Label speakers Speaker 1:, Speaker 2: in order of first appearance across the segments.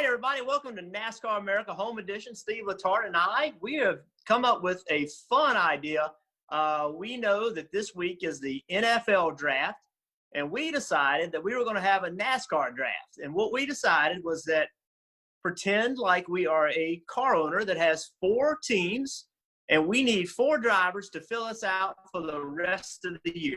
Speaker 1: right, everybody, welcome to NASCAR America Home Edition. Steve Letarte and we have come up with a fun idea. We know that this week is the NFL draft, and we decided that we were going to have a NASCAR draft. And what we decided was that pretend like we are a car owner that has 4 teams, and we need 4 drivers to fill us out for the rest of the year.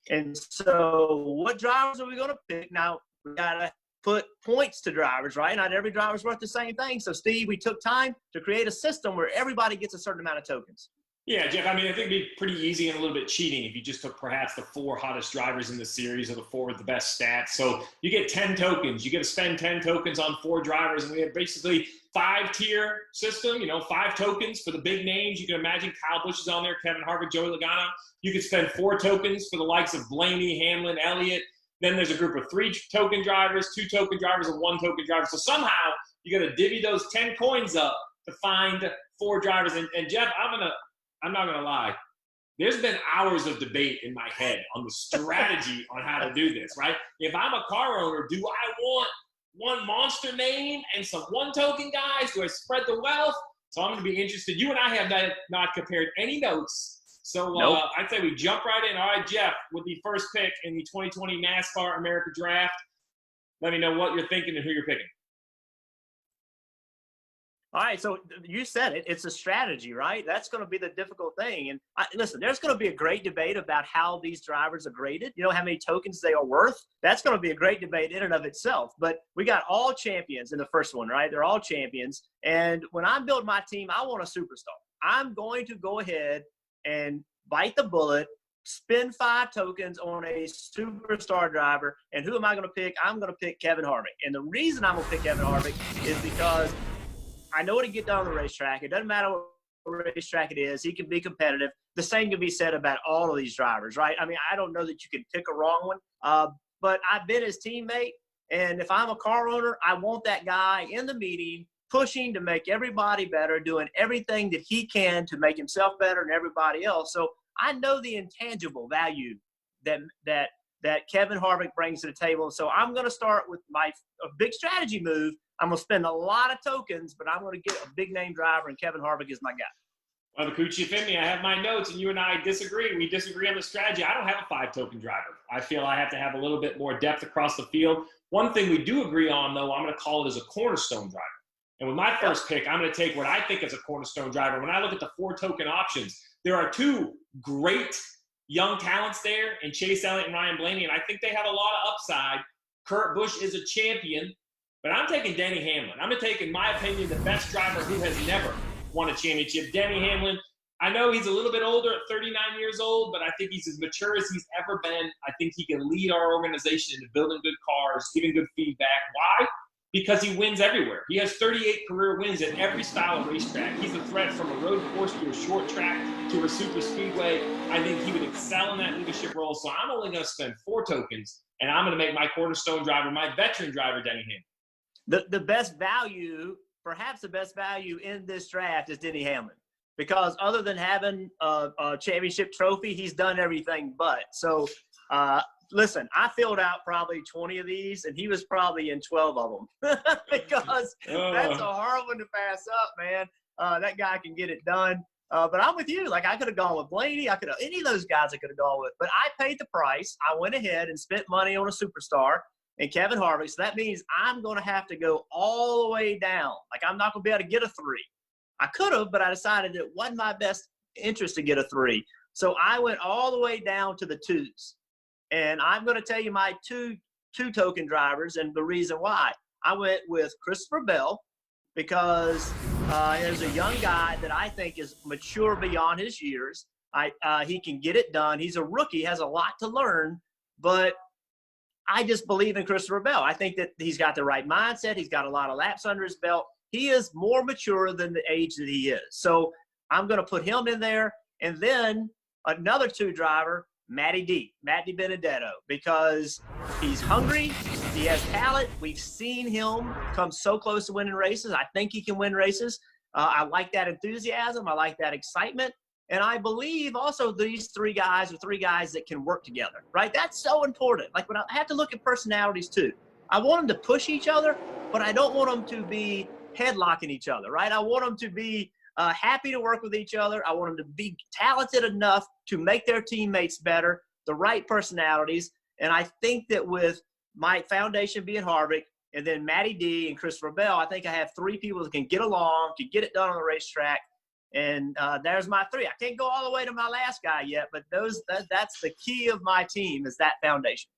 Speaker 1: And so what drivers are we going to pick? Now, we got to put points to drivers, right? Not every driver's worth the same thing. So, Steve, we took time to create a system where everybody gets a certain amount of tokens.
Speaker 2: Yeah, Jeff, I mean, I think it'd be pretty easy and a little bit cheating if you just took perhaps the 4 hottest drivers in the series or the 4 with the best stats. So you get 10 tokens. You get to spend 10 tokens on 4 drivers, and we have basically 5-tier system, 5 tokens for the big names. You can imagine Kyle Busch is on there, Kevin Harvick, Joey Logano. You could spend 4 tokens for the likes of Blaney, Hamlin, Elliott. Then there's a group of 3 token drivers, 2 token drivers, and 1 token driver. So somehow you got to divvy those 10 coins up to find 4 drivers. And Jeff, I'm not gonna lie. There's been hours of debate in my head on the strategy on how to do this, right? If I'm a car owner, do I want one monster name and some 1 token guys? Do I spread the wealth? So I'm gonna be interested. You and I have not compared any notes. So
Speaker 1: nope.
Speaker 2: I'd say we jump right in. All right, Jeff, with the first pick in the 2020 NASCAR America Draft, let me know what you're thinking and who you're picking.
Speaker 1: All right, so you said it. It's a strategy, right? That's going to be the difficult thing. And listen, there's going to be a great debate about how these drivers are graded. You know how many tokens they are worth? That's going to be a great debate in and of itself. But we got all champions in the first one, right? They're all champions. And when I build my team, I want a superstar. I'm going to go ahead and bite the bullet, spend 5 tokens on a superstar driver. And who am I going to pick? I'm going to pick Kevin Harvick. And the reason I'm going to pick Kevin Harvick is because I know what he can get done on the racetrack. It doesn't matter what racetrack it is. He can be competitive. The same can be said about all of these drivers, right? I mean, I don't know that you can pick a wrong one, but I've been his teammate. And if I'm a car owner, I want that guy in the meeting pushing to make everybody better, doing everything that he can to make himself better and everybody else. So I know the intangible value that Kevin Harvick brings to the table. So I'm going to start with a big strategy move. I'm going to spend a lot of tokens, but I'm going to get a big-name driver, and Kevin Harvick is my guy.
Speaker 2: Well, the Coochie Finley, I have my notes, and you and I disagree. We disagree on the strategy. I don't have a 5-token driver. I feel I have to have a little bit more depth across the field. One thing we do agree on, though, I'm going to call it as a cornerstone driver. And with my first pick, I'm going to take what I think is a cornerstone driver. When I look at the 4-token options, there are 2 great young talents there in Chase Elliott and Ryan Blaney, and I think they have a lot of upside. Kurt Busch is a champion. But I'm taking Denny Hamlin. I'm taking, in my opinion, the best driver who has never won a championship. Denny Hamlin, I know he's a little bit older at 39 years old, but I think he's as mature as he's ever been. I think he can lead our organization into building good cars, giving good feedback. Why? Because he wins everywhere. He has 38 career wins at every style of racetrack. He's a threat from a road course to a short track to a super speedway. I think he would excel in that leadership role. So I'm only going to spend 4 tokens, and I'm going to make my cornerstone driver, my veteran driver, Denny Hamlin.
Speaker 1: The best value, perhaps the best value in this draft is Denny Hamlin, because other than having a championship trophy, he's done everything but. So, listen, I filled out probably 20 of these, and he was probably in 12 of them because that's a hard one to pass up, man. That guy can get it done. But I'm with you. Like, I could have gone with Blaney. Any of those guys I could have gone with. But I paid the price. I went ahead and spent money on a superstar and Kevin Harvick. So that means I'm going to have to go all the way down. Like, I'm not going to be able to get a 3. I could have, but I decided it wasn't my best interest to get a 3. So I went all the way down to the 2s. And I'm going to tell you my two token drivers and the reason why. I went with Christopher Bell because there's a young guy that I think is mature beyond his years. He can get it done. He's a rookie, has a lot to learn, but I just believe in Christopher Bell. I think that he's got the right mindset. He's got a lot of laps under his belt. He is more mature than the age that he is. So I'm going to put him in there. And then another 2 driver, Matty Benedetto, because he's hungry. He has talent. We've seen him come so close to winning races. I think he can win races. I like that enthusiasm. I like that excitement. And I believe also these 3 guys are 3 guys that can work together, right? That's so important. Like, when I have to look at personalities too. I want them to push each other, but I don't want them to be headlocking each other, right? I want them to be happy to work with each other. I want them to be talented enough to make their teammates better, the right personalities. And I think that with my foundation being Harvick, and then Matty D and Christopher Bell, I think I have 3 people that can get along, can get it done on the racetrack. And there's my 3. I can't go all the way to my last guy yet, but that's the key of my team is that foundation.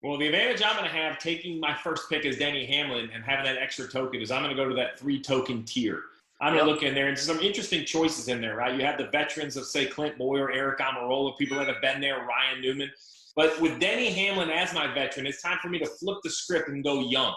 Speaker 2: Well, the advantage I'm going to have taking my first pick as Denny Hamlin and having that extra token is I'm going to go to that 3-token tier. I'm going to look in there, and some interesting choices in there, right? You have the veterans of, say, Clint Boyer, Eric Almirola, people that have been there, Ryan Newman. But with Denny Hamlin as my veteran, it's time for me to flip the script and go young.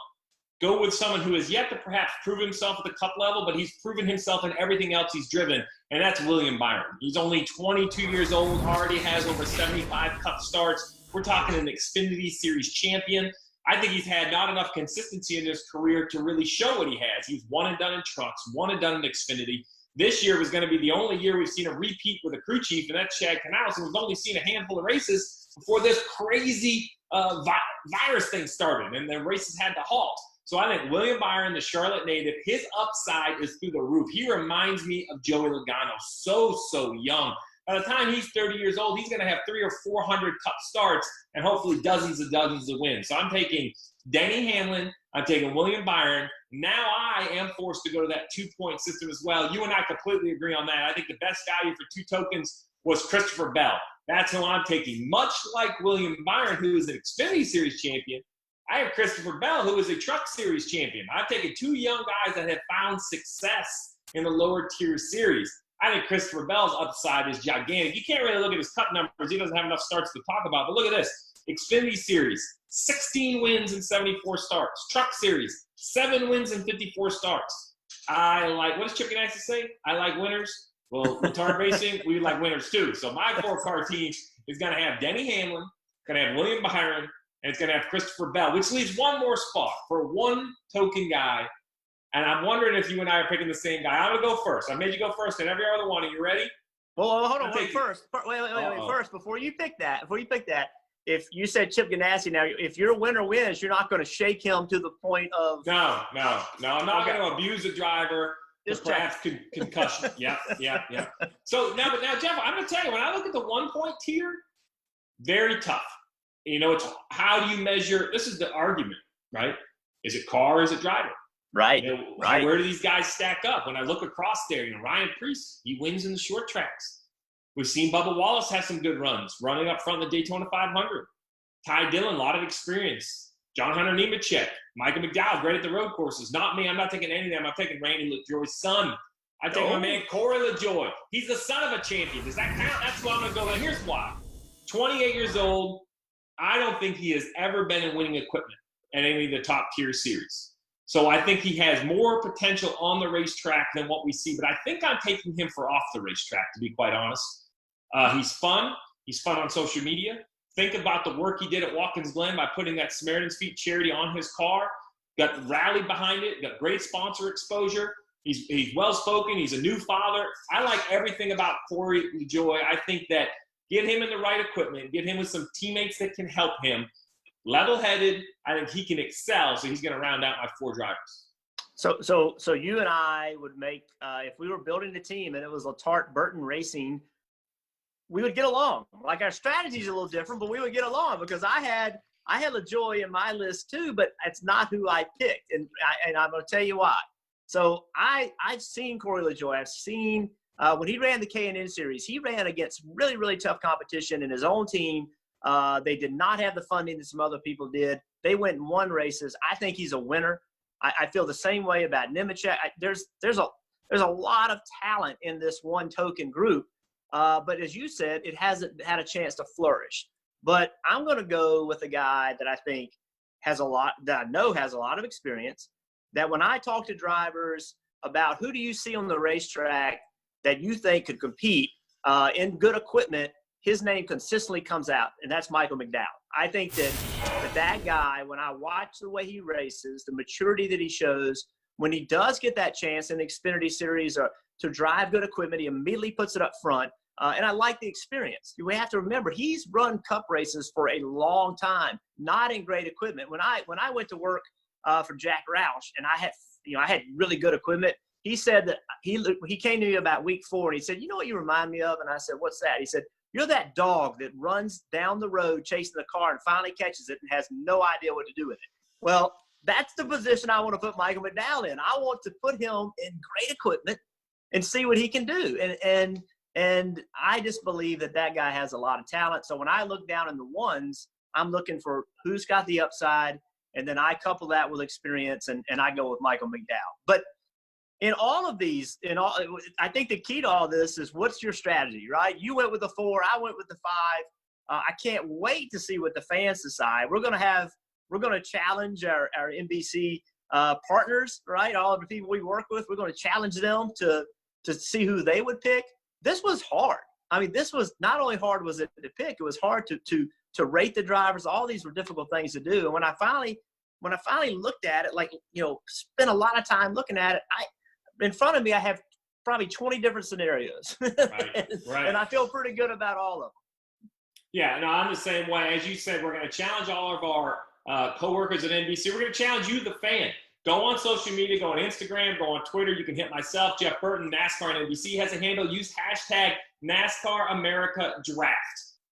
Speaker 2: Go with someone who has yet to perhaps prove himself at the Cup level, but he's proven himself in everything else he's driven, and that's William Byron. He's only 22 years old, already has over 75 Cup starts. We're talking an XFINITY Series champion. I think he's had not enough consistency in his career to really show what he has. He's one and done in trucks, one and done in Xfinity. This year was going to be the only year we've seen a repeat with a crew chief, and that's Chad Canales, and we've only seen a handful of races before this crazy virus thing started, and the races had to halt. So I think William Byron, the Charlotte native, his upside is through the roof. He reminds me of Joey Logano, so young. By the time he's 30 years old, he's going to have 300 or 400 Cup starts and hopefully dozens and dozens of wins. So I'm taking Denny Hamlin. I'm taking William Byron. Now I am forced to go to that 2-point system as well. You and I completely agree on that. I think the best value for 2 tokens was Christopher Bell. That's who I'm taking. Much like William Byron, who is an Xfinity Series champion, I have Christopher Bell, who is a Truck Series champion. I've taken 2 young guys that have found success in the lower tier series. I think Christopher Bell's upside is gigantic. You can't really look at his Cup numbers. He doesn't have enough starts to talk about. But look at this. Xfinity Series, 16 wins and 74 starts. Truck Series, 7 wins and 54 starts. I like, what does Chip Ganassi say? I like winners. Well, Letarte Racing, we like winners too. So my 4-car team is going to have Denny Hamlin, going to have William Byron, and it's going to have Christopher Bell, which leaves one more spot for 1 token guy. And I'm wondering if you and I are picking the same guy. I'm going to go first. I made you go first and every other one. Are you ready?
Speaker 1: Well, hold on. Wait, first, before you pick that, if you said Chip Ganassi, now, if your winner wins, you're not going to shake him to the point of.
Speaker 2: No. I'm not going to abuse the driver. Just perhaps concussion. Yeah. So now, Jeff, I'm going to tell you, when I look at the 1-point tier, very tough. You know, it's how do you measure? This is the argument, right? Is it car or is it driver?
Speaker 1: Right.
Speaker 2: You know, right. Where do these guys stack up? When I look across there, Ryan Preece, he wins in the short tracks. We've seen Bubba Wallace have some good runs, running up front in the Daytona 500. Ty Dillon, a lot of experience. John Hunter Nemechek, Michael McDowell, great at the road courses. Not me. I'm not taking any of them. I'm taking Randy LaJoy's son. I take my man Corey LaJoy. He's the son of a champion. Does that count? That's why I'm going to go. And here's why. 28 years old. I don't think he has ever been in winning equipment at any of the top tier series. So I think he has more potential on the racetrack than what we see. But I think I'm taking him for off the racetrack, to be quite honest. He's fun. He's fun on social media. Think about the work he did at Watkins Glen by putting that Samaritan's Feet charity on his car. Got rally behind it. Got great sponsor exposure. He's well-spoken. He's a new father. I like everything about Corey LaJoy. I think that get him in the right equipment. Get him with some teammates that can help him. Level-headed. I think he can excel. So he's going to round out my 4 drivers.
Speaker 1: So you and I would make if we were building the team and it was Letarte Burton Racing, we would get along. Like our strategy is a little different, but we would get along because I had LaJoy in my list too, but it's not who I picked, and I'm going to tell you why. So I've seen Corey LaJoy. I've seen when he ran the K&N Series, he ran against really, really tough competition in his own team. They did not have the funding that some other people did. They went and won races. I think he's a winner. I feel the same way about Nemechek. There's a lot of talent in this 1 token group. But as you said, it hasn't had a chance to flourish. But I'm going to go with a guy that I think has a lot, that I know has a lot of experience, that when I talk to drivers about who do you see on the racetrack that you think could compete in good equipment, his name consistently comes out, and that's Michael McDowell. I think that guy, when I watch the way he races, the maturity that he shows, when he does get that chance in the Xfinity Series to drive good equipment, he immediately puts it up front. And I like the experience. We have to remember, he's run Cup races for a long time, not in great equipment. When I went to work for Jack Roush, and I had really good equipment. He said that he came to me about week 4, and he said, "You know what you remind me of?" And I said, "What's that?" He said, "You're that dog that runs down the road chasing the car and finally catches it and has no idea what to do with it." Well, that's the position I want to put Michael Mcdowell in. I want to put him in great equipment and see what he can do. And I just believe that guy has a lot of talent. So when I look down in the ones, I'm looking for who's got the upside, and then I couple that with experience, and I go with Michael McDowell. But in all of these, I think the key to all this is, what's your strategy, right? You went with the 4, I went with the 5. I can't wait to see what the fans decide. We're going to challenge our NBC partners, right? All of the people we work with, we're going to challenge them to see who they would pick. This was hard. I mean, this was not only hard was it to pick, it was hard to rate the drivers. All these were difficult things to do. And when I finally looked at it, spent a lot of time looking at it, in front of me, I have probably 20 different scenarios.
Speaker 2: Right.
Speaker 1: And I feel pretty good about all of them.
Speaker 2: Yeah, no, I'm the same way. As you said, we're going to challenge all of our coworkers at NBC. We're going to challenge you, the fan. Go on social media, go on Instagram, go on Twitter. You can hit myself, Jeff Burton, NASCAR and NBC has a handle. Use hashtag NASCAR America Draft.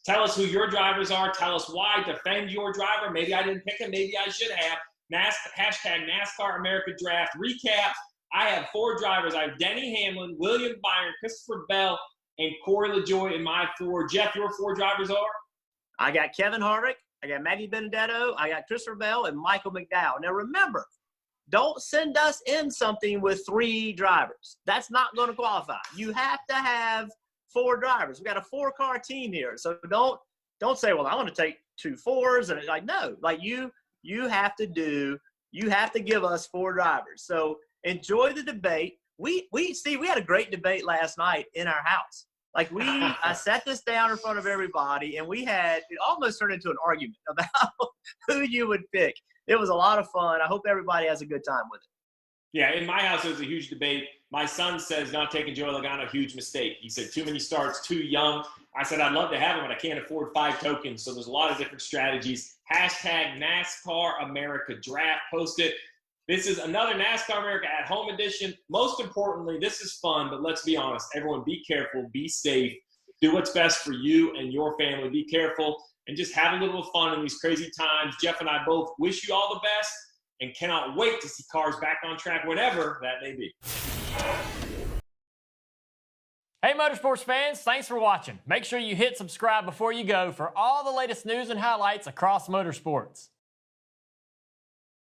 Speaker 2: Tell us who your drivers are. Tell us why. Defend your driver. Maybe I didn't pick him. Maybe I should have. Hashtag NASCAR America Draft. Recap. I have 4 drivers. I have Denny Hamlin, William Byron, Christopher Bell, and Corey LaJoie in my 4. Jeff, your 4 drivers are?
Speaker 1: I got Kevin Harvick, I got Maggie Benedetto, I got Christopher Bell, and Michael McDowell. Now remember, don't send us in something with 3 drivers. That's not going to qualify. You have to have 4 drivers. We got a 4-car team here. So don't say, well, I want to take 2 4s. And no, you have to give us 4 drivers. So enjoy the debate. We had a great debate last night in our house. I sat this down in front of everybody, and it almost turned into an argument about who you would pick. It was a lot of fun. I hope everybody has a good time with it.
Speaker 2: Yeah, in my house, it was a huge debate. My son says not taking Joey Logano, huge mistake. He said too many starts, too young. I said I'd love to have him, but I can't afford 5 tokens. So there's a lot of different strategies. Hashtag NASCAR America Draft. Post it. This is another NASCAR America at Home edition. Most importantly, this is fun, but let's be honest. Everyone be careful, be safe, do what's best for you and your family. Be careful and just have a little fun in these crazy times. Jeff and I both wish you all the best and cannot wait to see cars back on track, whatever that may be.
Speaker 3: Hey Motorsports fans, thanks for watching. Make sure you hit subscribe before you go for all the latest news and highlights across motorsports.